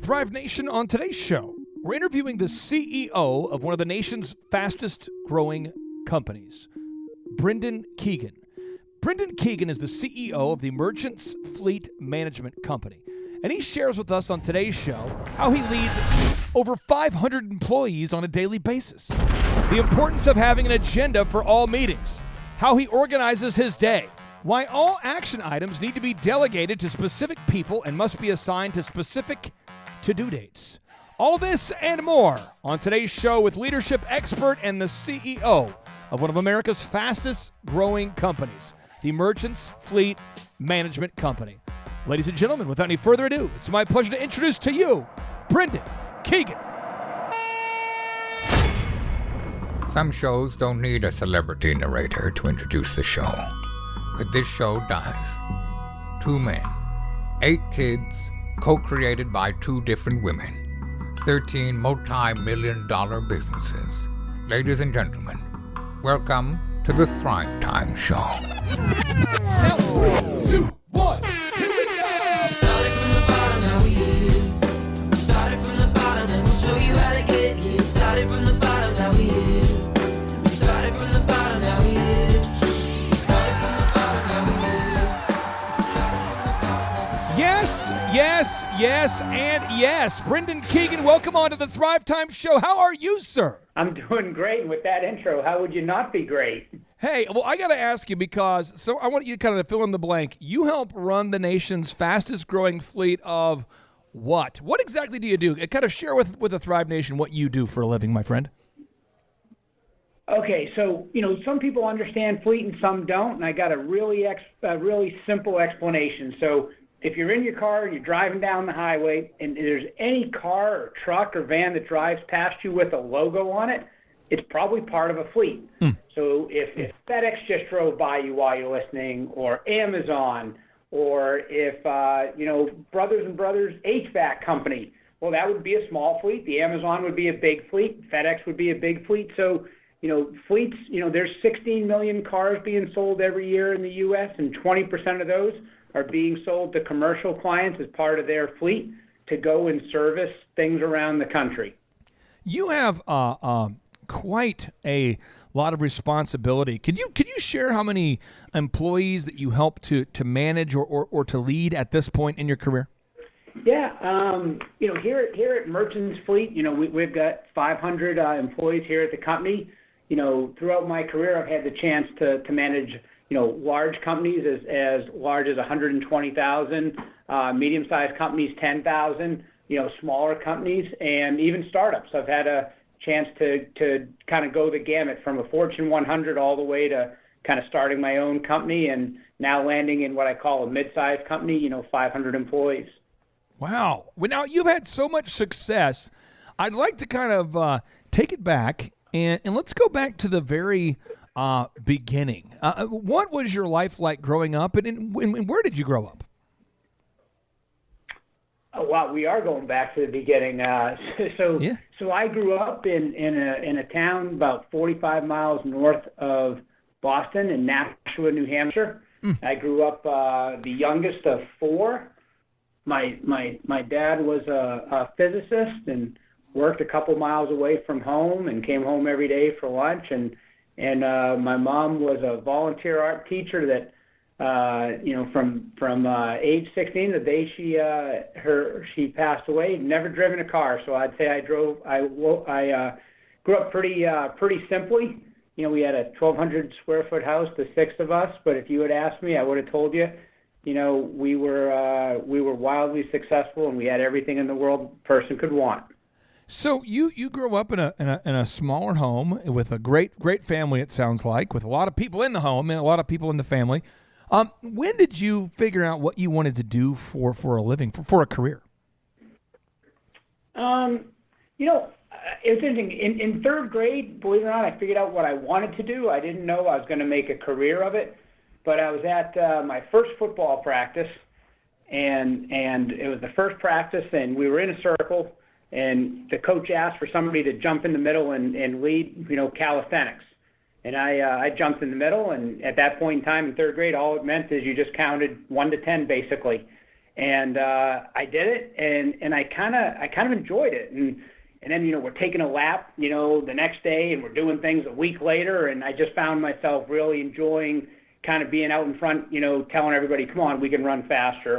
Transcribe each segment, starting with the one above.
Thrive Nation, on today's show, we're interviewing the CEO of one of the nation's fastest growing companies, Brendan Keegan. Brendan Keegan is the CEO of the Merchants Fleet Management Company, and he shares with us on today's show how he leads over 500 employees on a daily basis, the importance of having an agenda for all meetings, how he organizes his day, why all action items need to be delegated to specific people and must be assigned to specific to-do dates. All this and more on today's show with leadership expert and the CEO of one of America's fastest growing companies, the Merchants Fleet Management Company. Ladies and gentlemen, without any further ado, it's my pleasure to introduce to you Brendan Keegan. Some shows don't need a celebrity narrator to introduce the show, but this show does. 2 men, 8 kids, co-created by 2 different women, 13 multi-million-dollar businesses. Ladies and gentlemen, welcome to the Thrive Time Show. Now, 3, 2, 1, here we go! Started from the bottom, now we here. Started from the bottom, and we'll show you how to get here. Started from the bottom, now we here. We started from the bottom, now we here. We started from the bottom, now we here. We started from the bottom, now we here. Yes, and yes. Brendan Keegan, welcome on to the Thrive Time Show. How are you, sir? I'm doing great. And with that intro, how would you not be great? Hey, well, I got to ask you because I want you to kind of fill in the blank. You help run the nation's fastest growing fleet of what? What exactly do you do? Kind of share with the Thrive Nation what you do for a living, my friend. Okay, so, some people understand fleet and some don't, and I got a really simple explanation. So if you're in your car and you're driving down the highway and there's any car or truck or van that drives past you with a logo on it, it's probably part of a fleet. So if FedEx just drove by you while you're listening, or Amazon, or if, Brothers and Brothers HVAC company, well, that would be a small fleet. The Amazon would be a big fleet. FedEx would be a big fleet. So, fleets, there's 16 million cars being sold every year in the U.S., and 20% of those are being sold to commercial clients as part of their fleet to go and service things around the country. You have quite a lot of responsibility. Could you share how many employees that you help to manage or to lead at this point in your career? Yeah, here at Merchants Fleet, we've got 500 employees here at the company. Throughout my career, I've had the chance to manage large companies as large as 120,000, medium-sized companies 10,000, smaller companies, and even startups. I've had a chance to kind of go the gamut from a Fortune 100 all the way to kind of starting my own company and now landing in what I call a mid-sized company, 500 employees. Wow. Well, now you've had so much success. I'd like to kind of take it back and let's go back to the very beginning. What was your life like growing up, and where did you grow up? Oh, wow, we are going back to the beginning. So I grew up in a town about 45 miles north of Boston in Nashua, New Hampshire. I grew up the youngest of 4. My dad was a physicist and worked a couple miles away from home and came home every day for lunch, and my mom was a volunteer art teacher that, from age 16, the day she passed away, never driven a car. So I'd say I grew up pretty simply. We had a 1,200 square foot house, the 6 of us. But if you had asked me, I would have told you, we were wildly successful, and we had everything in the world a person could want. So you grew up in a smaller home with a great family, it sounds like, with a lot of people in the home and a lot of people in the family. When did you figure out what you wanted to do for a living, for a career? It was interesting. In 3rd grade, believe it or not, I figured out what I wanted to do. I didn't know I was going to make a career of it, but I was at my first football practice, and it was the first practice, and we were in a circle. And the coach asked for somebody to jump in the middle and lead, calisthenics. And I jumped in the middle, and at that point in time in 3rd grade, all it meant is you just counted 1 to 10, basically. And I did it, and I kind of enjoyed it. And then, we're taking a lap, the next day, and we're doing things a week later, and I just found myself really enjoying kind of being out in front, telling everybody, come on, we can run faster,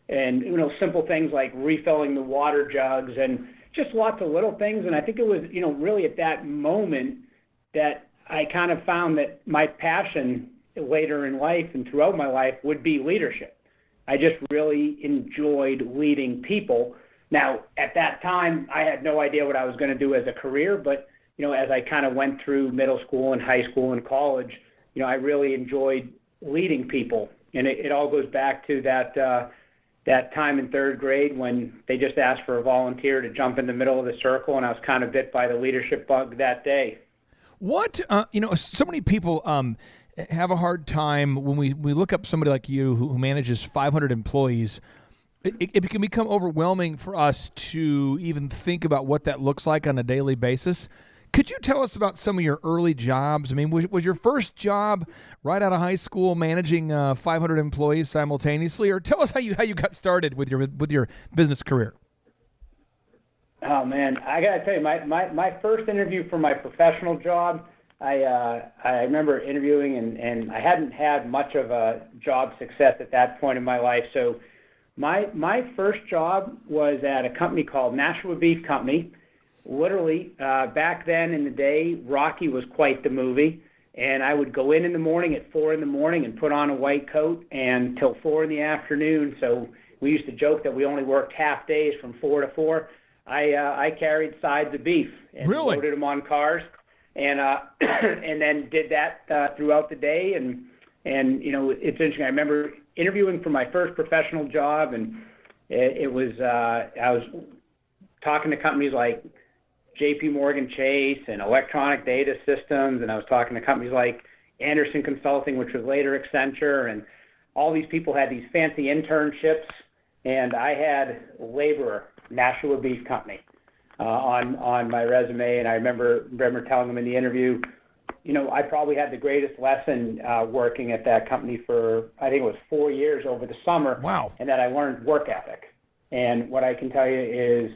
and simple things like refilling the water jugs and just lots of little things. And I think it was, really at that moment that I kind of found that my passion later in life and throughout my life would be leadership. I just really enjoyed leading people. Now, at that time, I had no idea what I was going to do as a career, but, as I kind of went through middle school and high school and college, I really enjoyed leading people. And it all goes back to that time in third grade when they just asked for a volunteer to jump in the middle of the circle, and I was kind of bit by the leadership bug that day. What, so many people have a hard time when we look up somebody like you who manages 500 employees. It can become overwhelming for us to even think about what that looks like on a daily basis. Could you tell us about some of your early jobs? I mean, was your first job right out of high school managing 500 employees simultaneously, or tell us how you got started with your business career? Oh man, I gotta tell you, my first interview for my professional job, I remember interviewing and I hadn't had much of a job success at that point in my life. So my first job was at a company called Nashua Beef Company. Literally, back then in the day, Rocky was quite the movie. And I would go in the morning at 4 in the morning and put on a white coat and till 4 in the afternoon. So we used to joke that we only worked half days from 4 to 4. I carried sides of beef and Really? loaded them on cars, and and then did that throughout the day. And it's interesting. I remember interviewing for my first professional job, and it was I was talking to companies like J.P. Morgan Chase and Electronic Data Systems, and I was talking to companies like Anderson Consulting, which was later Accenture, and all these people had these fancy internships, and I had laborer, Nashua Beef Company, on my resume. And I remember telling them in the interview, I probably had the greatest lesson working at that company for, I think it was 4 years over the summer. Wow. And that I learned work ethic. And what I can tell you is,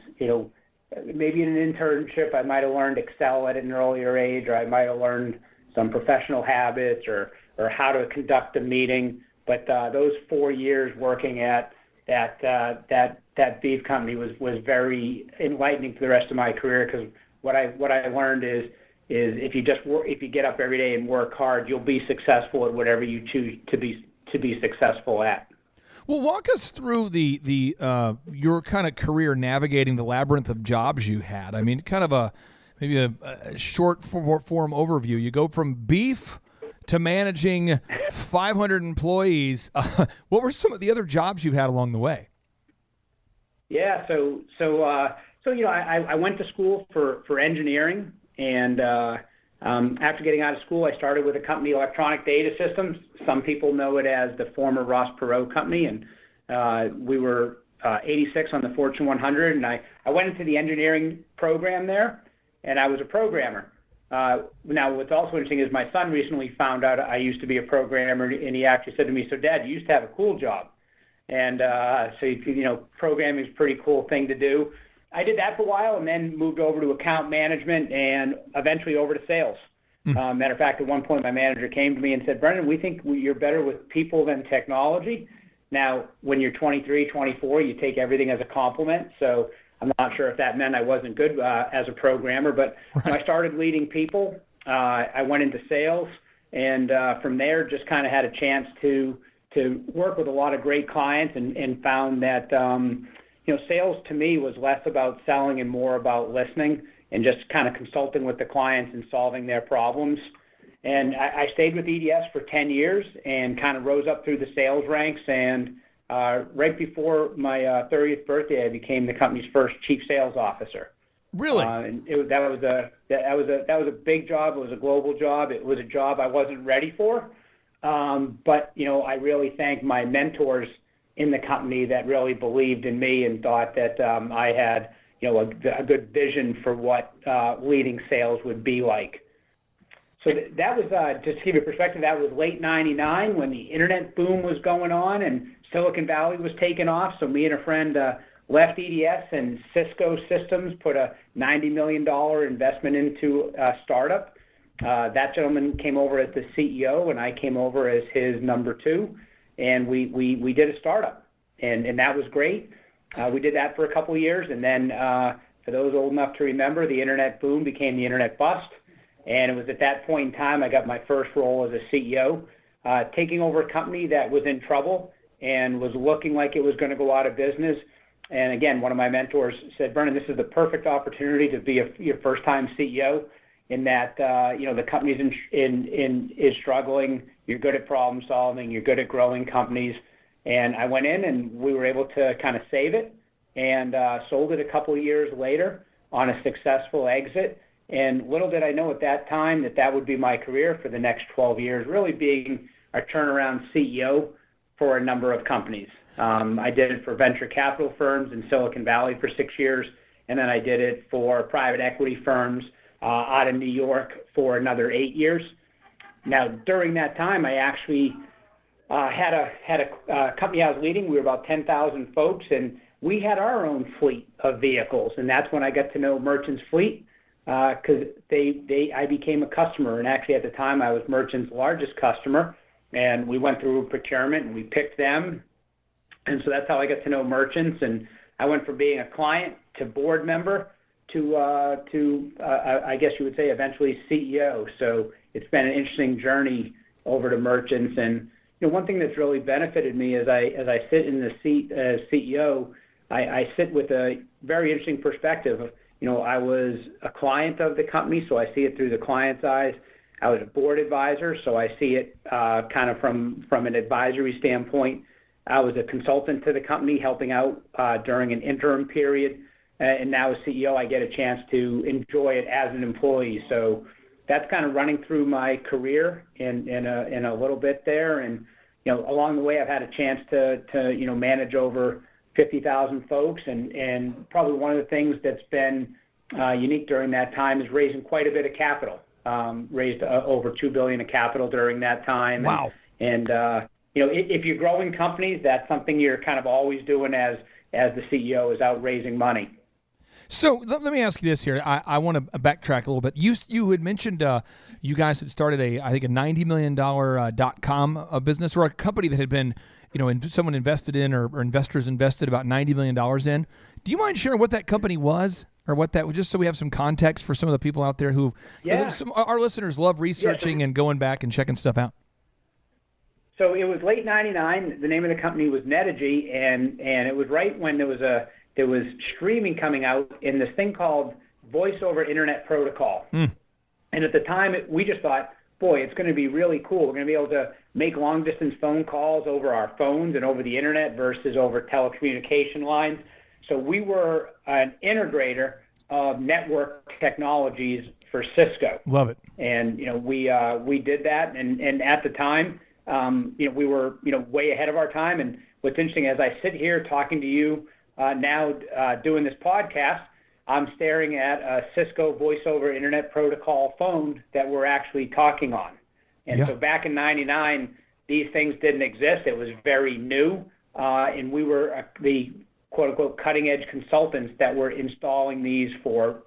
maybe in an internship, I might have learned Excel at an earlier age, or I might have learned some professional habits or how to conduct a meeting. But those 4 years working at that beef company was very enlightening for the rest of my career, because what I learned is if you get up every day and work hard, you'll be successful at whatever you choose to be successful at. Well, walk us through the your kind of career navigating the labyrinth of jobs you had. I mean, kind of maybe a short form overview. You go from beef to managing 500 employees. What were some of the other jobs you had along the way? Yeah, so I went to school for engineering, and after getting out of school, I started with a company, Electronic Data Systems. Some people know it as the former Ross Perot company, and we were 86 on the Fortune 100, and I went into the engineering program there, and I was a programmer. Now, what's also interesting is my son recently found out I used to be a programmer, and he actually said to me, "So, Dad, you used to have a cool job." And so, programming is a pretty cool thing to do. I did that for a while and then moved over to account management and eventually over to sales. Matter of fact, at one point, my manager came to me and said, "Brendan, we think you're better with people than technology." Now, when you're 23, 24, you take everything as a compliment. So I'm not sure if that meant I wasn't good as a programmer, but when I started leading people, I went into sales, and from there just kind of had a chance to work with a lot of great clients, and found that sales to me was less about selling and more about listening and just kind of consulting with the clients and solving their problems. And I stayed with EDS for 10 years and kind of rose up through the sales ranks. And right before my 30th birthday, I became the company's first chief sales officer. Really? And that was a big job. It was a global job. It was a job I wasn't ready for. But I really thank my mentors in the company that really believed in me and thought that I had a good vision for what leading sales would be like. So that was, just to give you a perspective, that was late 99 when the internet boom was going on, and Silicon Valley was taking off. So me and a friend left EDS, and Cisco Systems put a $90 million investment into a startup. That gentleman came over as the CEO, and I came over as his number two, and we did a startup, and that was great. We did that for a couple of years, and then for those old enough to remember, the internet boom became the internet bust, and it was at that point in time I got my first role as a CEO, taking over a company that was in trouble and was looking like it was going to go out of business. And again, one of my mentors said, Vernon, this is the perfect opportunity to be your first-time CEO, in that the company's is struggling. You're good at problem solving. You're good at growing companies. And I went in, and we were able to kind of save it, and sold it a couple of years later on a successful exit. And little did I know at that time that would be my career for the next 12 years, really being a turnaround CEO for a number of companies. I did it for venture capital firms in Silicon Valley for 6 years, and then I did it for private equity firms out in New York for another 8 years. Now, during that time, I actually had a company I was leading. We were about 10,000 folks, and we had our own fleet of vehicles, and that's when I got to know Merchant's fleet, because I became a customer, and actually at the time I was Merchant's largest customer, and we went through procurement and we picked them, and so that's how I got to know Merchants. And I went from being a client to board member to I guess you would say eventually CEO. So it's been an interesting journey over to Merchants. And one thing that's really benefited me as I sit in the seat as CEO, I sit with a very interesting perspective of, I was a client of the company, so I see it through the client's eyes. I was a board advisor, so I see it kind of from an advisory standpoint. I was a consultant to the company, helping out during an interim period. And now as CEO, I get a chance to enjoy it as an employee. So that's kind of running through my career in a little bit there. And, along the way, I've had a chance to manage over 50,000 folks. And probably one of the things that's been unique during that time is raising quite a bit of capital. Raised over $2 billion of capital during that time. Wow. And if you're growing companies, that's something you're kind of always doing as the CEO, is out raising money. So let me ask you this here. I want to backtrack a little bit. You had mentioned you guys had started a $90 million .com business, or a company that had been, someone invested in, or investors invested about $90 million in. Do you mind sharing what that company was, or what that was, just so we have some context for some of the people out there who, our listeners love researching and going back and checking stuff out? So it was late '99. The name of the company was Netigy, and it was right when there was streaming coming out in this thing called Voice over Internet Protocol. And at the time, we just thought, boy, it's going to be really cool. We're going to be able to make long-distance phone calls over our phones and over the internet versus over telecommunication lines. So we were an integrator of network technologies for Cisco. Love it. And we did that, and at the time, we were way ahead of our time. And what's interesting, as I sit here talking to you now, doing this podcast, I'm staring at a Cisco Voice over Internet Protocol phone that we're actually talking on. And so back in '99, these things didn't exist. It was very new, and we were the quote-unquote cutting-edge consultants that were installing these for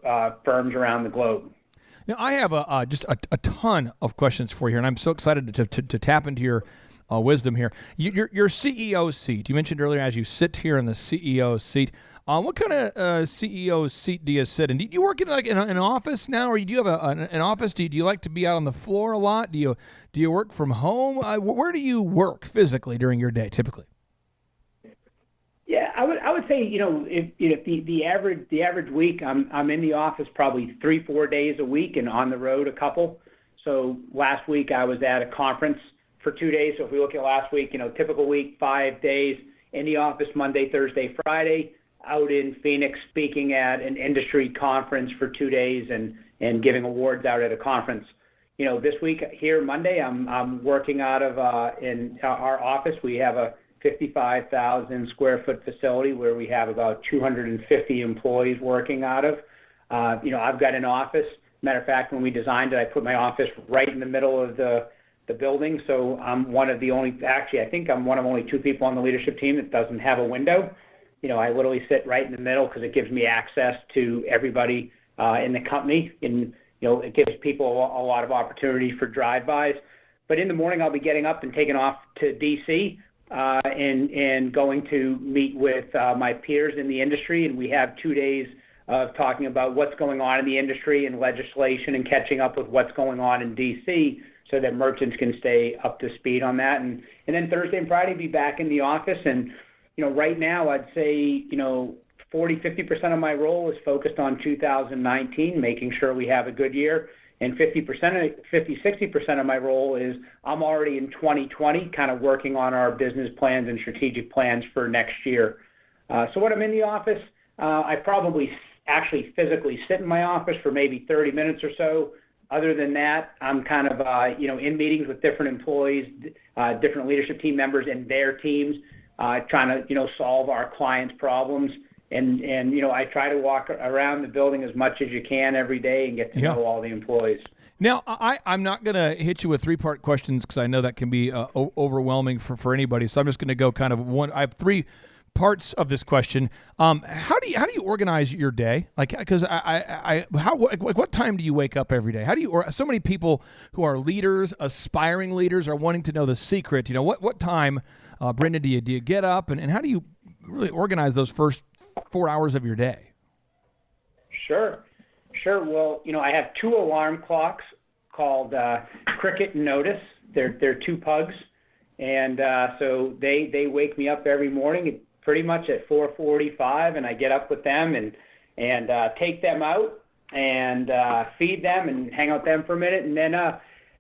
firms around the globe. Now, I have just a ton of questions for you here, and I'm so excited to tap into your wisdom here. Your CEO seat, you mentioned earlier, as you sit here in the CEO seat, what kind of CEO seat do you sit in? Do you work in an office now, or do you have an office? Do you like to be out on the floor a lot? Do you work from home? Where do you work physically during your day, typically? Yeah, I would say, if the average week, I'm in the office probably 3-4 days a week, and on the road a couple. So last week I was at a conference for 2 days. So if we look at last week, typical week, 5 days in the office, Monday, Thursday, Friday, out in Phoenix speaking at an industry conference for 2 days and giving awards out at a conference. This week here, Monday, I'm working out of in our office. We have a 55,000 square foot facility where we have about 250 employees working out of. I've got an office. Matter of fact, when we designed it, I put my office right in the middle of the the building. So I'm one of the only, actually, I think I'm one of only 2 people on the leadership team that doesn't have a window. I literally sit right in the middle because it gives me access to everybody in the company, and it gives people a lot of opportunity for drive-bys. But in the morning, I'll be getting up and taking off to D.C. And going to meet with my peers in the industry, and we have 2 days of talking about what's going on in the industry and legislation and catching up with what's going on in D.C. so that merchants can stay up to speed on that. And then Thursday and Friday, be back in the office. And right now, I'd say, 40-50% of my role is focused on 2019, making sure we have a good year. And 50-60% of my role is I'm already in 2020, kind of working on our business plans and strategic plans for next year. So when I'm in the office, I probably actually physically sit in my office for maybe 30 minutes or so. Other than that, I'm kind of, in meetings with different employees, different leadership team members and their teams, trying to, solve our clients' problems. And I try to walk around the building as much as you can every day and get to know all the employees. Now, I'm not going to hit you with 3-part questions because I know that can be overwhelming for anybody. So I'm just going to go kind of one. I have 3 parts of this question. How do you organize your day? Like, because what time do you wake up every day? How do you? Or so many people who are leaders, aspiring leaders, are wanting to know the secret. What time, Brendan, do you get up, and how do you really organize those first 4 hours of your day? Sure. Well, I have 2 alarm clocks called Cricket and Notice. They're 2 pugs, and so they wake me up every morning pretty much at 4:45, and I get up with them and take them out and feed them and hang out with them for a minute, and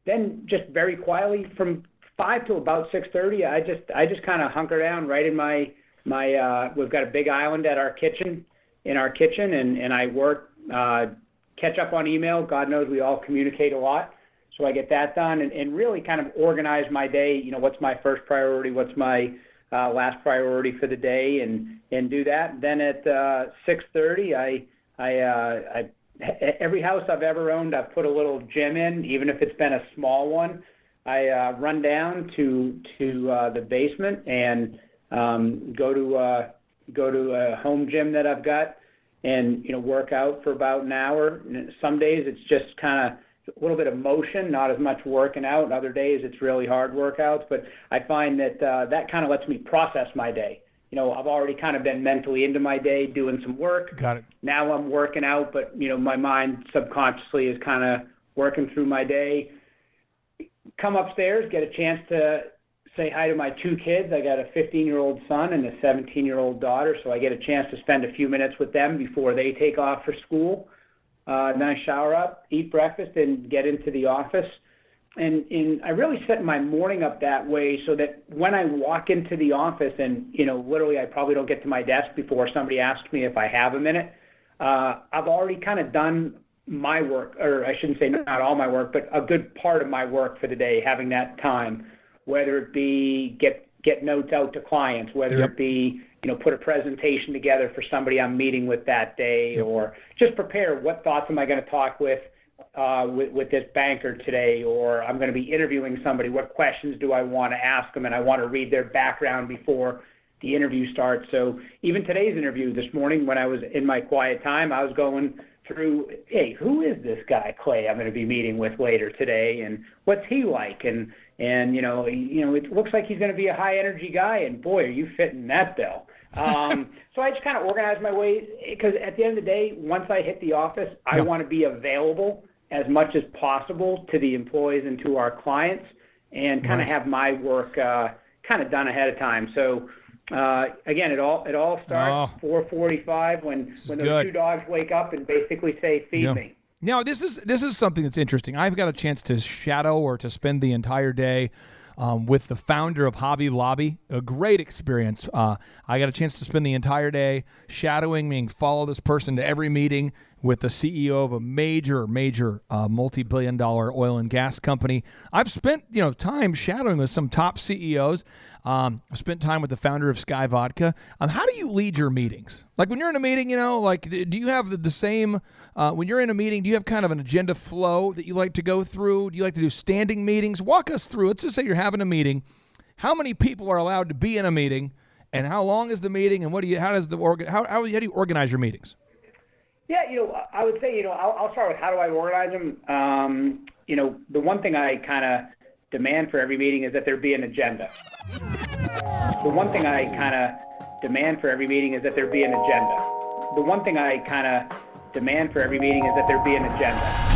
then just very quietly from 5 to about 6:30, I just kind of hunker down right in my we've got a big island at our kitchen, and I work, catch up on email. God knows we all communicate a lot. So I get that done and really kind of organize my day. What's my first priority? What's my last priority for the day, and do that. Then at 6:30, I every house I've ever owned, I've put a little gym in, even if it's been a small one. I run down to the basement and go to a home gym that I've got, and work out for about an hour. And some days it's just kind of a little bit of motion, not as much working out. Other days it's really hard workouts, but I find that that kind of lets me process my day. I've already kind of been mentally into my day doing some work. Got it. Now I'm working out, but my mind subconsciously is kind of working through my day. Come upstairs, get a chance to say hi to my 2 kids. I got a 15-year-old son and a 17-year-old daughter, so I get a chance to spend a few minutes with them before they take off for school. Then I shower up, eat breakfast, and get into the office. And I really set my morning up that way so that when I walk into the office and, literally I probably don't get to my desk before somebody asks me if I have a minute, I've already kind of done my work, or I shouldn't say not all my work, but a good part of my work for the day, having that time, whether it be get notes out to clients, whether it be, put a presentation together for somebody I'm meeting with that day, or just prepare what thoughts am I going to talk with this banker today, or I'm going to be interviewing somebody. What questions do I want to ask them? And I want to read their background before the interview starts. So even today's interview this morning, when I was in my quiet time, I was going through, hey, who is this guy, Clay, I'm going to be meeting with later today, and what's he like? And it looks like he's going to be a high energy guy, and boy, are you fitting that bill. So I just kind of organize my way, because at the end of the day, once I hit the office, I want to be available as much as possible to the employees and to our clients, and kind of have my work kind of done ahead of time. So again, it all starts 4:45 when those 2 dogs wake up and basically say, feed me. Now, this is something that's interesting. I've got a chance to shadow or to spend the entire day with the founder of Hobby Lobby. A great experience. I got a chance to spend the entire day shadowing, meaning follow this person to every meeting. with the CEO of a major multi-billion-dollar oil and gas company. I've spent time shadowing with some top CEOs. I've spent time with the founder of Sky Vodka. How do you lead your meetings? Like when you're in a meeting, do you have the same, when you're in a meeting, do you have kind of an agenda flow that you like to go through? Do you like to do standing meetings? Walk us through. Let's just say you're having a meeting. How many people are allowed to be in a meeting, and how long is the meeting, and how do you organize your meetings? Yeah, I would say, I'll start with how do I organize them. The one thing I kind of demand for every meeting is that there be an agenda. The one thing I kind of demand for every meeting is that there be an agenda. The one thing I kind of demand for every meeting is that there be an agenda.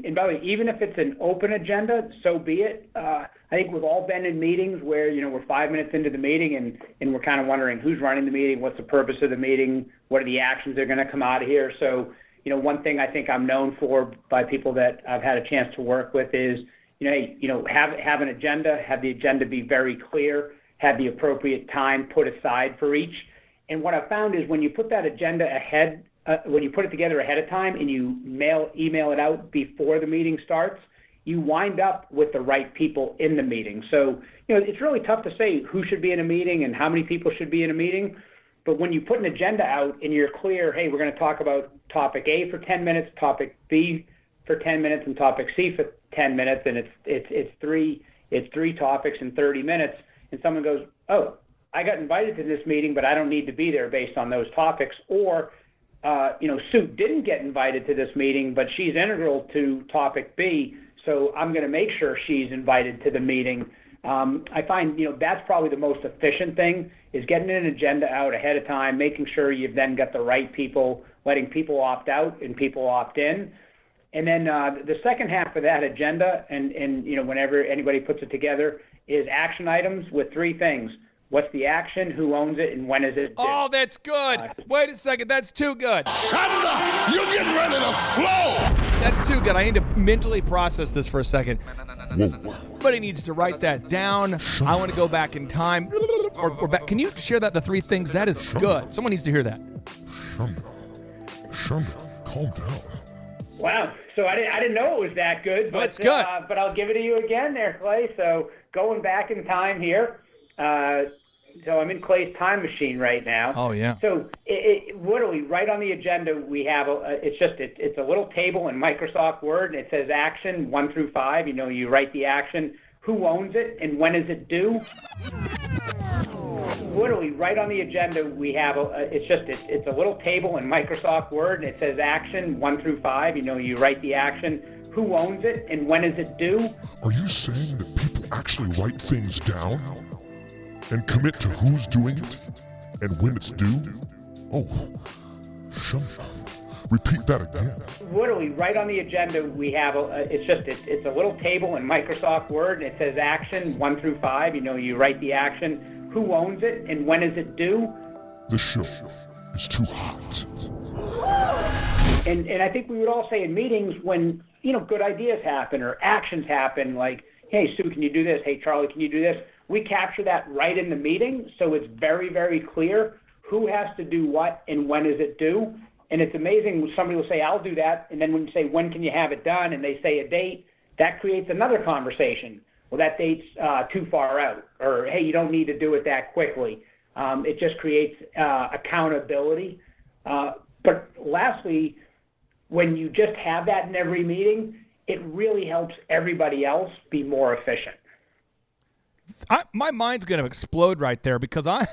And by the way, even if it's an open agenda, so be it. I think we've all been in meetings where, we're 5 minutes into the meeting and we're kind of wondering who's running the meeting, what's the purpose of the meeting, what are the actions that are going to come out of here. So, one thing I think I'm known for by people that I've had a chance to work with is, have an agenda, have the agenda be very clear, have the appropriate time put aside for each. And what I found is when you put that agenda ahead, when you put it together ahead of time and you email it out before the meeting starts, you wind up with the right people in the meeting. So, it's really tough to say who should be in a meeting and how many people should be in a meeting. But when you put an agenda out and you're clear, hey, we're going to talk about topic A for 10 minutes, topic B for 10 minutes, and topic C for 10 minutes, and it's three topics in 30 minutes, and someone goes, oh, I got invited to this meeting, but I don't need to be there based on those topics. Or, Sue didn't get invited to this meeting, but she's integral to topic B, so I'm going to make sure she's invited to the meeting. I find, that's probably the most efficient thing is getting an agenda out ahead of time, making sure you've then got the right people, letting people opt out and people opt in. And then the second half of that agenda, and whenever anybody puts it together, is action items with three things. What's the action, who owns it, and when is it due? Oh, that's good. Wait a second. That's too good. Thunder, you're getting ready to flow. That's too good. I need to mentally process this for a second. Whoa. Somebody needs to write that down. I want to go back in time. Or back. Can you share that, the three things? That is good. Someone needs to hear that. Shunda, calm down. Wow. So I didn't know it was that good. But, it's good. But I'll give it to you again there, Clay. So going back in time here. So I'm in Clay's time machine right now. Oh, yeah. So literally right on the agenda we have, it's a little table in Microsoft Word, and it says action 1 through 5. You write the action, who owns it, and when is it due. Literally right on the agenda we have, it's a little table in Microsoft Word, and it says action 1 through 5. You write the action, who owns it, and when is it due. Are you saying that people actually write things down and commit to who's doing it and when it's due? Oh, Shunda, repeat that again. Literally right on the agenda we have, it's a little table in Microsoft Word, and it says action 1 through 5. You write the action, who owns it, and when is it due. The show is too hot. And I think we would all say in meetings when, good ideas happen or actions happen, like, hey, Sue, can you do this? Hey, Charlie, can you do this? We capture that right in the meeting, so it's very, very clear who has to do what and when is it due. And it's amazing when somebody will say, I'll do that, and then when you say, when can you have it done, and they say a date, that creates another conversation. Well, that date's too far out, or, hey, you don't need to do it that quickly. It just creates accountability. But lastly, when you just have that in every meeting, it really helps everybody else be more efficient. My mind's going to explode right there because I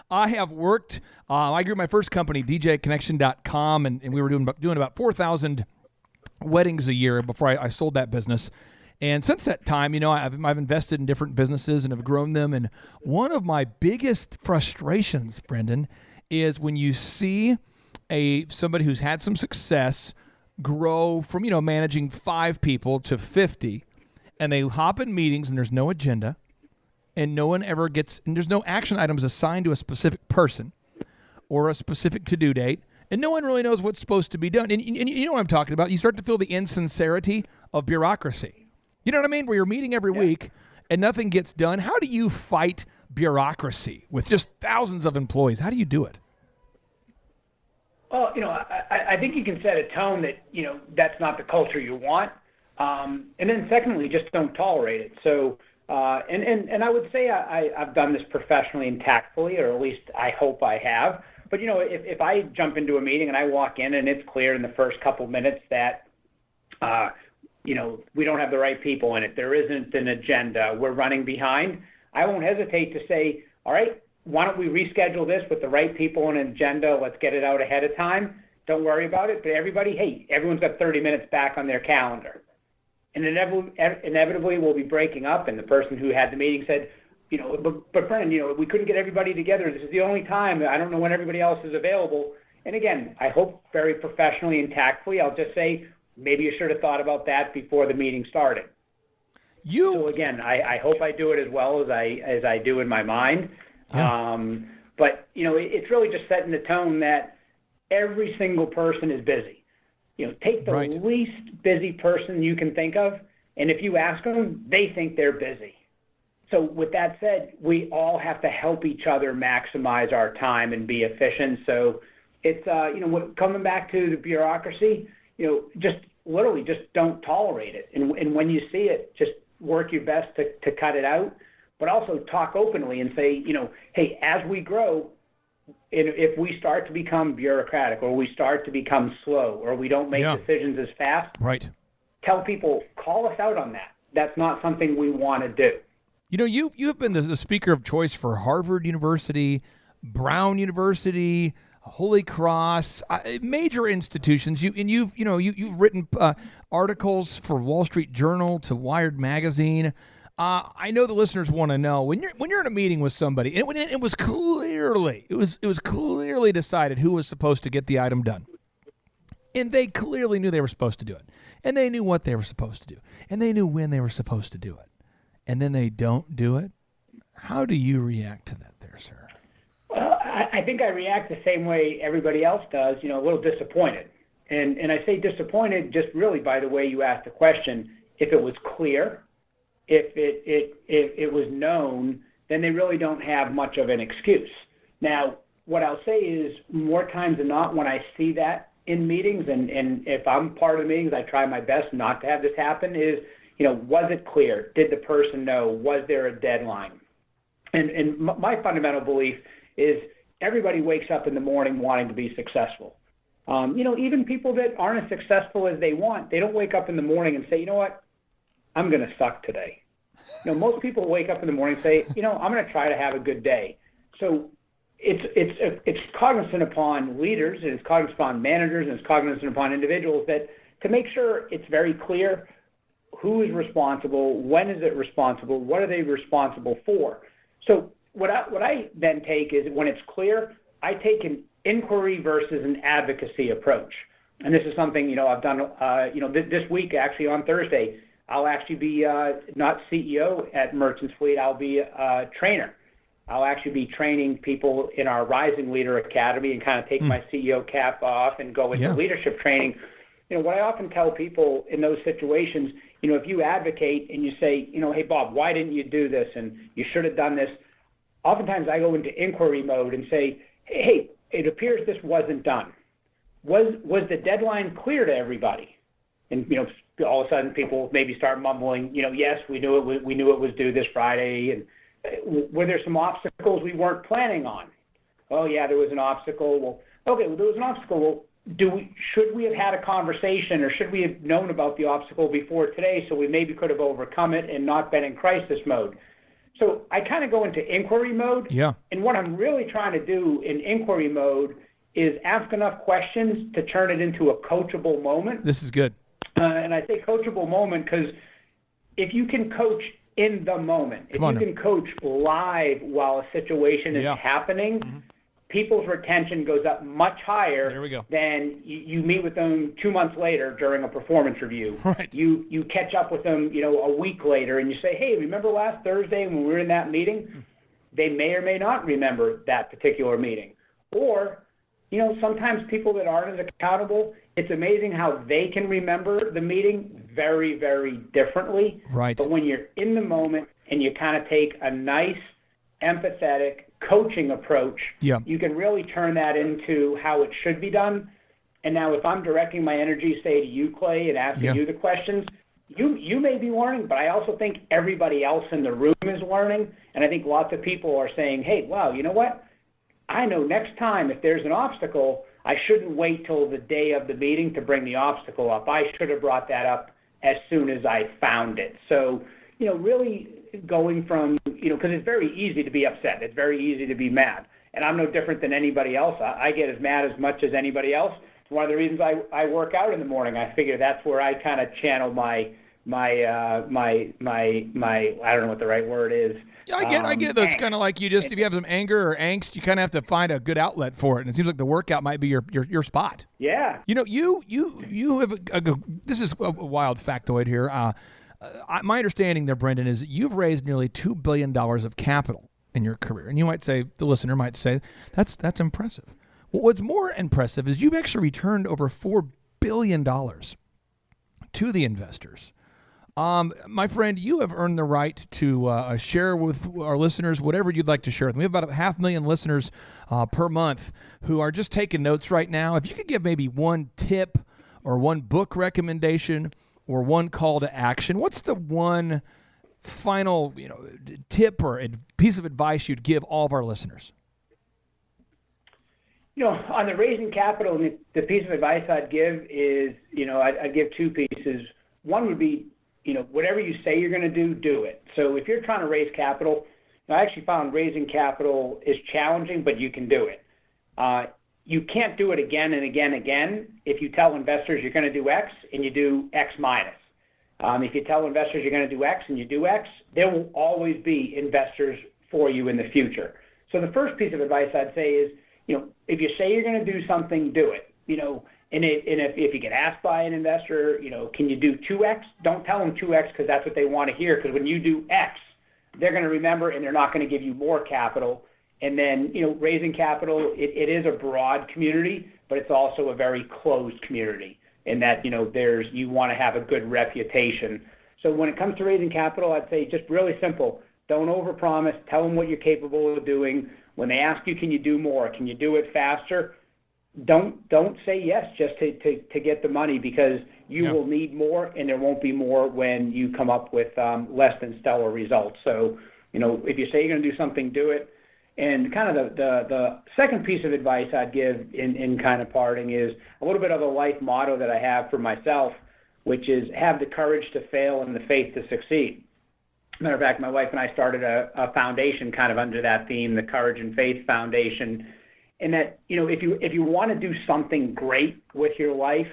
have worked, I grew my first company, DJConnection.com, and we were doing about 4,000 weddings a year before I sold that business. And since that time, I've invested in different businesses and have grown them. And one of my biggest frustrations, Brendan, is when you see somebody who's had some success grow from, managing 5 people to 50, and they hop in meetings and there's no agenda. And no one ever and there's no action items assigned to a specific person or a specific to-do date, and no one really knows what's supposed to be done. And you know what I'm talking about. You start to feel the insincerity of bureaucracy. You know what I mean? Where you're meeting every week and nothing gets done. How do you fight bureaucracy with just thousands of employees? How do you do it? Well, I think you can set a tone that, that's not the culture you want. And then secondly, just don't tolerate it. So, and I would say I've done this professionally and tactfully, or at least I hope I have. But, if I jump into a meeting and I walk in and it's clear in the first couple minutes that, we don't have the right people in it, there isn't an agenda, we're running behind, I won't hesitate to say, all right, why don't we reschedule this with the right people and an agenda? Let's get it out ahead of time. Don't worry about it. But everyone's got 30 minutes back on their calendar. And inevitably we'll be breaking up. And the person who had the meeting said, but Brendan, we couldn't get everybody together. This is the only time. I don't know when everybody else is available. And again, I hope very professionally and tactfully, I'll just say, maybe you should have thought about that before the meeting started. So again, I hope I do it as well as I do in my mind. Yeah. But, it's really just setting the tone that every single person is busy. Take the least busy person you can think of, and if you ask them, they think they're busy. So with that said, we all have to help each other maximize our time and be efficient. So it's, coming back to the bureaucracy, just don't tolerate it. And when you see it, just work your best to cut it out. But also talk openly and say, hey, as we grow, if we start to become bureaucratic or we start to become slow or we don't make decisions as fast, tell people, call us out on that. That's not something we want to do. You've been the speaker of choice for Harvard University, Brown University, Holy Cross, major institutions. You've written articles for Wall Street Journal to Wired Magazine. I know the listeners want to know when you're in a meeting with somebody, and it was clearly decided who was supposed to get the item done, and they clearly knew they were supposed to do it, and they knew what they were supposed to do, and they knew when they were supposed to do it, and then they don't do it. How do you react to that, there, sir? Well, I think I react the same way everybody else does. A little disappointed, and I say disappointed just really by the way you asked the question. If it was clear. If it was known, then they really don't have much of an excuse. Now, what I'll say is more times than not when I see that in meetings, and if I'm part of the meetings, I try my best not to have this happen, is, was it clear? Did the person know? Was there a deadline? And my fundamental belief is everybody wakes up in the morning wanting to be successful. Even people that aren't as successful as they want, they don't wake up in the morning and say, you know what? I'm going to suck today. Most people wake up in the morning and say, I'm going to try to have a good day. So it's cognizant upon leaders, and it's cognizant upon managers, and it's cognizant upon individuals that to make sure it's very clear who is responsible, when is it responsible, what are they responsible for. So what I then take is when it's clear, I take an inquiry versus an advocacy approach. And this is something, I've done, this week, actually on Thursday, I'll actually be not CEO at Merchants Fleet. I'll be a trainer. I'll actually be training people in our Rising Leader Academy and kind of take my CEO cap off and go into leadership training. What I often tell people in those situations, if you advocate and you say, hey, Bob, why didn't you do this? And you should have done this. Oftentimes I go into inquiry mode and say, hey, it appears this wasn't done. Was the deadline clear to everybody? And, all of a sudden people maybe start mumbling, yes, we knew it was due this Friday. And were there some obstacles we weren't planning on? Oh yeah, there was an obstacle. Well, okay, there was an obstacle. Well, should we have had a conversation, or should we have known about the obstacle before today so we maybe could have overcome it and not been in crisis mode? So I kind of go into inquiry mode. Yeah. And what I'm really trying to do in inquiry mode is ask enough questions to turn it into a coachable moment. This is good. And I say coachable moment because if you can coach in the moment, if you can coach live while a situation is happening, people's retention goes up much higher than you meet with them 2 months later during a performance review. Right. You catch up with them, a week later, and you say, hey, remember last Thursday when we were in that meeting? They may or may not remember that particular meeting. Or, sometimes people that aren't as accountable, it's amazing how they can remember the meeting very, very differently. Right. But when you're in the moment and you kind of take a nice, empathetic coaching approach, you can really turn that into how it should be done. And now if I'm directing my energy, say, to you, Clay, and asking you the questions, you may be learning, but I also think everybody else in the room is learning. And I think lots of people are saying, hey, wow, you know what? I know next time if there's an obstacle, I shouldn't wait till the day of the meeting to bring the obstacle up. I should have brought that up as soon as I found it. So, really going from, because it's very easy to be upset. It's very easy to be mad. And I'm no different than anybody else. I get as mad as much as anybody else. It's one of the reasons I work out in the morning. I figure that's where I kind of channel my I don't know what the right word is. Yeah, I get it. It's kind of like if you have some anger or angst, you kind of have to find a good outlet for it. And it seems like the workout might be your spot. Yeah. You have this is a wild factoid here. My understanding there, Brendan, is that you've raised nearly $2 billion of capital in your career. And you might say, the listener might say, that's impressive. Well, what's more impressive is you've actually returned over $4 billion to the investors. My friend, you have earned the right to share with our listeners whatever you'd like to share with them. We have about 500,000 listeners per month who are just taking notes right now. If you could give maybe one tip or one book recommendation or one call to action, what's the one final tip or piece of advice you'd give all of our listeners? On the raising capital, the piece of advice I'd give is, I'd give two pieces. One would be, whatever you say you're going to do, do it. So if you're trying to raise capital, I actually found raising capital is challenging, but you can do it. You can't do it again and again and again if you tell investors you're going to do X and you do X minus. If you tell investors you're going to do X and you do X, there will always be investors for you in the future. So the first piece of advice I'd say is, if you say you're going to do something, do it. And if you get asked by an investor, can you do 2X? Don't tell them 2X because that's what they want to hear. Because when you do X, they're going to remember and they're not going to give you more capital. And then, raising capital, it is a broad community, but it's also a very closed community in that, you want to have a good reputation. So when it comes to raising capital, I'd say just really simple. Don't overpromise. Tell them what you're capable of doing. When they ask you, can you do more? Can you do it faster? Don't say yes just to get the money because you will need more and there won't be more when you come up with less than stellar results. So, if you say you're going to do something, do it. And kind of the second piece of advice I'd give in kind of parting is a little bit of a life motto that I have for myself, which is have the courage to fail and the faith to succeed. Matter of fact, my wife and I started a foundation kind of under that theme, the Courage and Faith Foundation. And that, if you want to do something great with your life,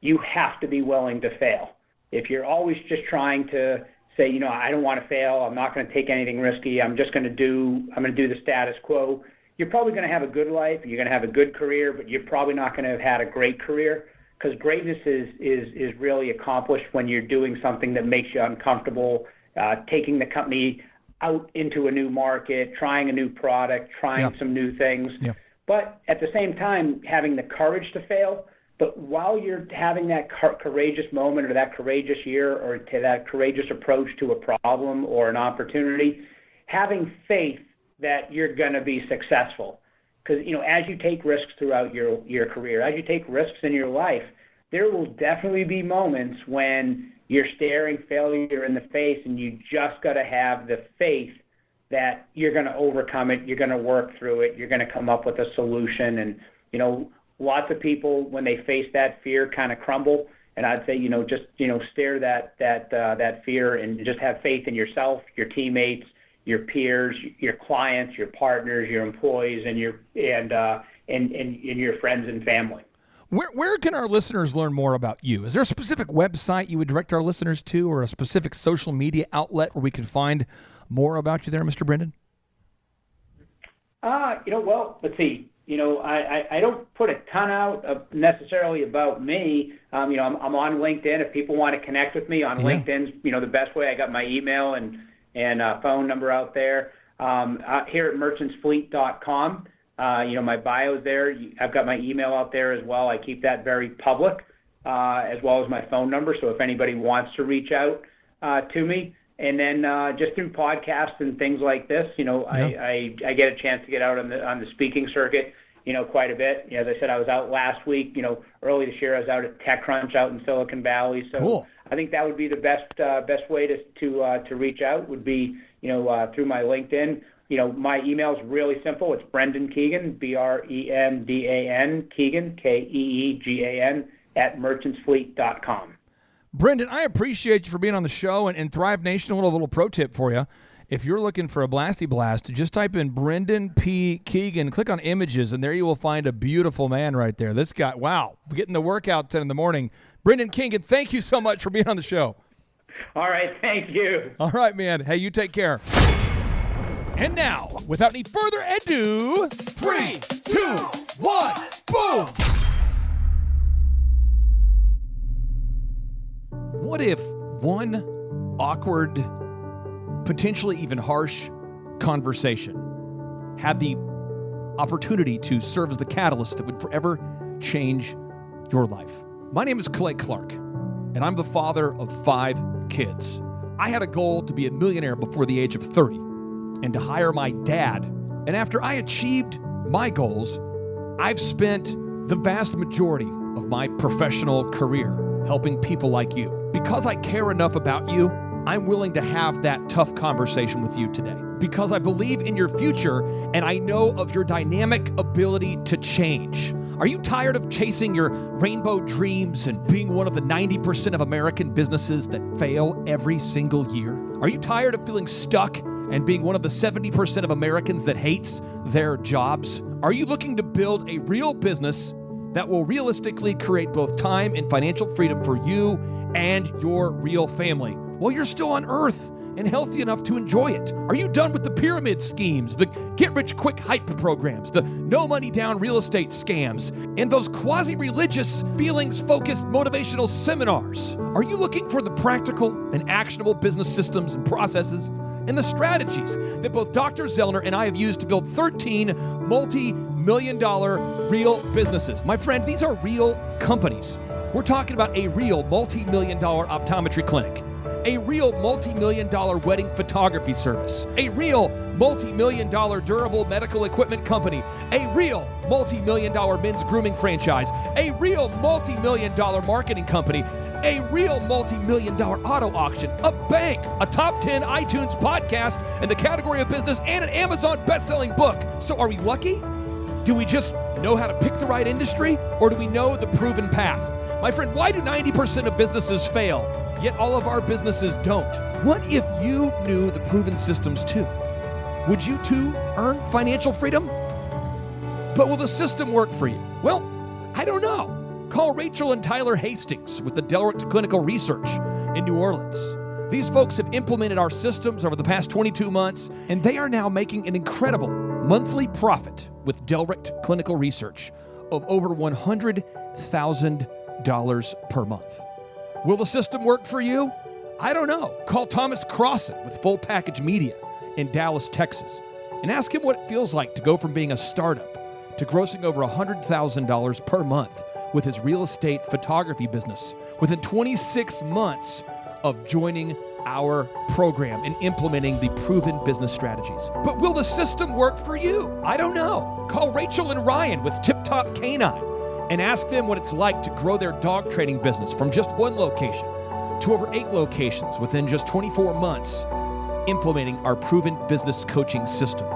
you have to be willing to fail. If you're always just trying to say, I don't want to fail, I'm not going to take anything risky, I'm going to do the status quo, you're probably going to have a good life, you're going to have a good career, but you're probably not going to have had a great career because greatness is really accomplished when you're doing something that makes you uncomfortable, taking the company out into a new market, trying a new product, trying some new things. Yeah. But at the same time, having the courage to fail. But while you're having that courageous moment or that courageous year or to that courageous approach to a problem or an opportunity, having faith that you're going to be successful. Because, as you take risks throughout your career, as you take risks in your life, there will definitely be moments when you're staring failure in the face and you just got to have the faith that you're going to overcome it, you're going to work through it, you're going to come up with a solution. And, lots of people, when they face that fear, kind of crumble. And I'd say, just, stare that fear and just have faith in yourself, your teammates, your peers, your clients, your partners, your employees, and your friends and family. Where can our listeners learn more about you? Is there a specific website you would direct our listeners to or a specific social media outlet where we can find more about you there, Mr. Brendan? Well, let's see. I don't put a ton out necessarily about me. I'm on LinkedIn. If people want to connect with me on LinkedIn's, the best way. I got my email and phone number out there. Here at merchantsfleet.com. My bio's there. I've got my email out there as well. I keep that very public, as well as my phone number. So if anybody wants to reach out to me, and then just through podcasts and things like this, I get a chance to get out on the speaking circuit quite a bit. As I said, I was out last week. Early this year, I was out at TechCrunch out in Silicon Valley. So cool. I think that would be the best way to reach out would be through my LinkedIn. My email is really simple. It's Brendan Keegan, BRENDAN Keegan, KEEGAN @merchantsfleet.com. Brendan, I appreciate you for being on the show, and Thrive Nation, a little pro tip for you. If you're looking for a blasty blast, just type in Brendan P. Keegan, click on images, and there you will find a beautiful man right there. This guy, wow, getting the workout at 10 in the morning. Brendan Keegan, thank you so much for being on the show. All right, thank you. All right, man. Hey, you take care. And now, without any further ado, 3, 2, 1, boom! What if one awkward, potentially even harsh conversation had the opportunity to serve as the catalyst that would forever change your life? My name is Clay Clark, and I'm the father of 5 kids. I had a goal to be a millionaire before the age of 30 and to hire my dad. And after I achieved my goals, I've spent the vast majority of my professional career helping people like you. Because I care enough about you, I'm willing to have that tough conversation with you today. Because I believe in your future and I know of your dynamic ability to change. Are you tired of chasing your rainbow dreams and being one of the 90% of American businesses that fail every single year? Are you tired of feeling stuck and being one of the 70% of Americans that hates their jobs? Are you looking to build a real business that will realistically create both time and financial freedom for you and your real family while you're still on earth and healthy enough to enjoy it? Are you done with the pyramid schemes, the get-rich-quick hype programs, the no-money-down real estate scams, and those quasi-religious, feelings-focused motivational seminars? Are you looking for the practical and actionable business systems and processes and the strategies that both Dr. Zellner and I have used to build 13 multi-million-dollar real businesses? My friend, these are real companies. We're talking about a real multi-million-dollar optometry clinic, a real multi-million-dollar wedding photography service, a real multi-million-dollar durable medical equipment company, a real multi-million-dollar men's grooming franchise, a real multi-million-dollar marketing company, a real multi-million-dollar auto auction, a bank, a top 10 iTunes podcast in the category of business, and an Amazon best-selling book. So are we lucky? Do we just know how to pick the right industry, or do we know the proven path? My friend, why do 90% of businesses fail, yet all of our businesses don't? What if you knew the proven systems too? Would you too earn financial freedom? But will the system work for you? Well, I don't know. Call Rachel and Tyler Hastings with the Delricht Clinical Research in New Orleans. These folks have implemented our systems over the past 22 months, and they are now making an incredible monthly profit with Delricht Clinical Research of over $100,000 per month. Will the system work for you? I don't know. Call Thomas Crossan with Full Package Media in Dallas, Texas, and ask him what it feels like to go from being a startup to grossing over $100,000 per month with his real estate photography business within 26 months of joining our program and implementing the proven business strategies. But will the system work for you? I don't know. Call Rachel and Ryan with Tip Top Canine and ask them what it's like to grow their dog training business from just one location to over 8 locations within just 24 months, implementing our proven business coaching system.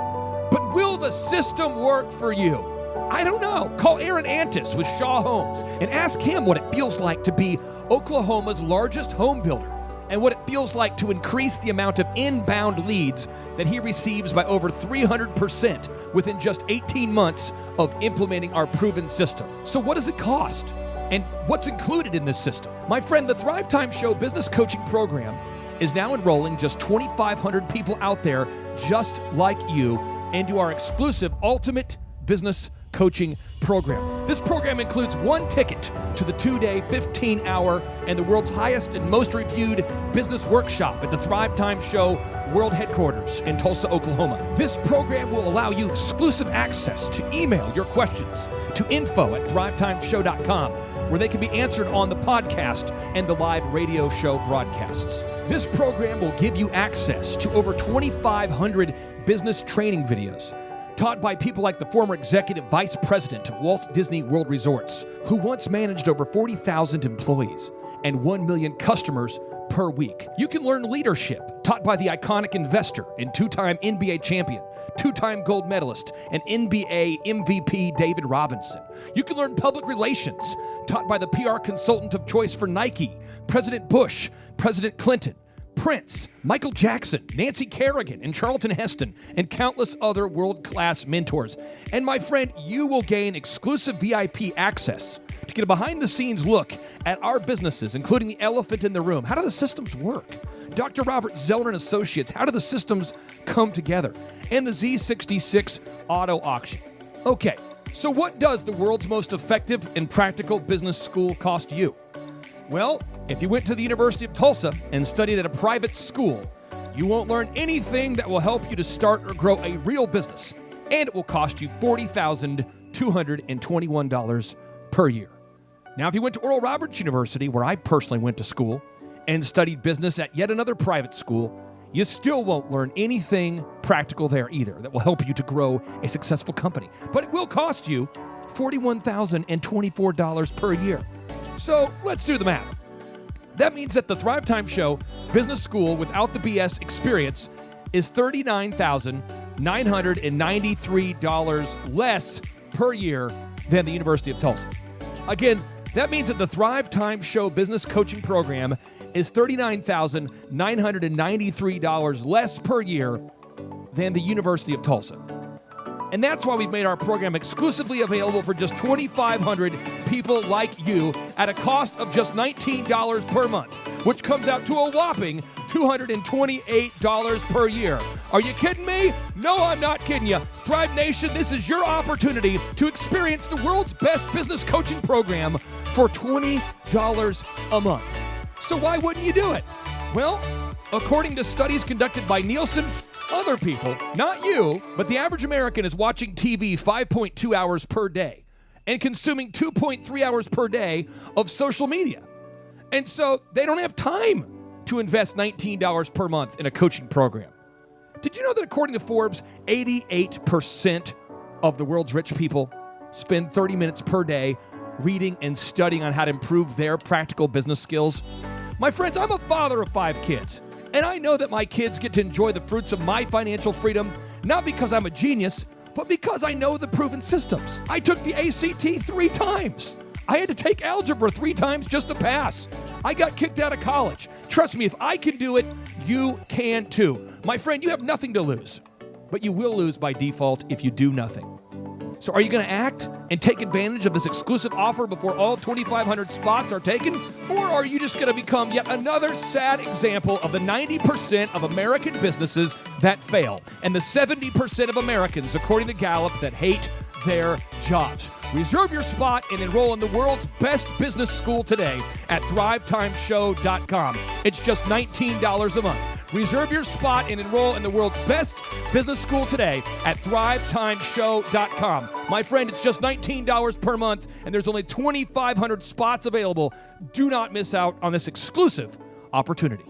But will the system work for you? I don't know. Call Aaron Antis with Shaw Homes and ask him what it feels like to be Oklahoma's largest home builder and what it feels like to increase the amount of inbound leads that he receives by over 300% within just 18 months of implementing our proven system. So what does it cost? And what's included in this system? My friend, the Thrive Time Show business coaching program is now enrolling just 2,500 people out there just like you into our exclusive Ultimate Business Coaching Program. This program includes 1 ticket to the 2-day, 15-hour, and the world's highest and most reviewed business workshop at the Thrive Time Show World Headquarters in Tulsa, Oklahoma. This program will allow you exclusive access to email your questions to info@thrivetimeshow.com, where they can be answered on the podcast and the live radio show broadcasts. This program will give you access to over 2,500 business training videos, taught by people like the former executive vice president of Walt Disney World Resorts, who once managed over 40,000 employees and 1 million customers per week. You can learn leadership, taught by the iconic investor and two-time NBA champion, two-time gold medalist, and NBA MVP David Robinson. You can learn public relations, taught by the PR consultant of choice for Nike, President Bush, President Clinton, Prince, Michael Jackson, Nancy Kerrigan, and Charlton Heston, and countless other world-class mentors. And my friend, you will gain exclusive VIP access to get a behind-the-scenes look at our businesses, including the elephant in the room. How do the systems work? Dr. Robert Zeller and Associates, how do the systems come together? And the Z66 auto auction. Okay, so what does the world's most effective and practical business school cost you? Well, if you went to the University of Tulsa and studied at a private school, you won't learn anything that will help you to start or grow a real business, and it will cost you $40,221 per year. Now, if you went to Oral Roberts University, where I personally went to school, and studied business at yet another private school, you still won't learn anything practical there either that will help you to grow a successful company. But it will cost you $41,024 per year. So let's do the math. That means that the Thrive Time Show Business School without the BS experience is $39,993 less per year than the University of Tulsa. Again, that means that the Thrive Time Show Business Coaching Program is $39,993 less per year than the University of Tulsa. And that's why we've made our program exclusively available for just 2,500 people like you at a cost of just $19 per month, which comes out to a whopping $228 per year. Are you kidding me? No, I'm not kidding you. Thrive Nation, this is your opportunity to experience the world's best business coaching program for $20 a month. So why wouldn't you do it? Well, according to studies conducted by Nielsen, other people, not you, but the average American is watching TV 5.2 hours per day and consuming 2.3 hours per day of social media. And so they don't have time to invest $19 per month in a coaching program. Did you know that according to Forbes, 88% of the world's rich people spend 30 minutes per day reading and studying on how to improve their practical business skills? My friends, I'm a father of 5 kids. And I know that my kids get to enjoy the fruits of my financial freedom, not because I'm a genius, but because I know the proven systems. I took the ACT 3 times. I had to take algebra 3 times just to pass. I got kicked out of college. Trust me, if I can do it, you can too. My friend, you have nothing to lose, but you will lose by default if you do nothing. So are you going to act and take advantage of this exclusive offer before all 2,500 spots are taken? Or are you just going to become yet another sad example of the 90% of American businesses that fail and the 70% of Americans, according to Gallup, that hate their jobs? Reserve your spot and enroll in the world's best business school today at thrivetimeshow.com. It's just $19 a month. Reserve your spot and enroll in the world's best business school today at thrivetimeshow.com. My friend, it's just $19 per month, and there's only 2,500 spots available. Do not miss out on this exclusive opportunity.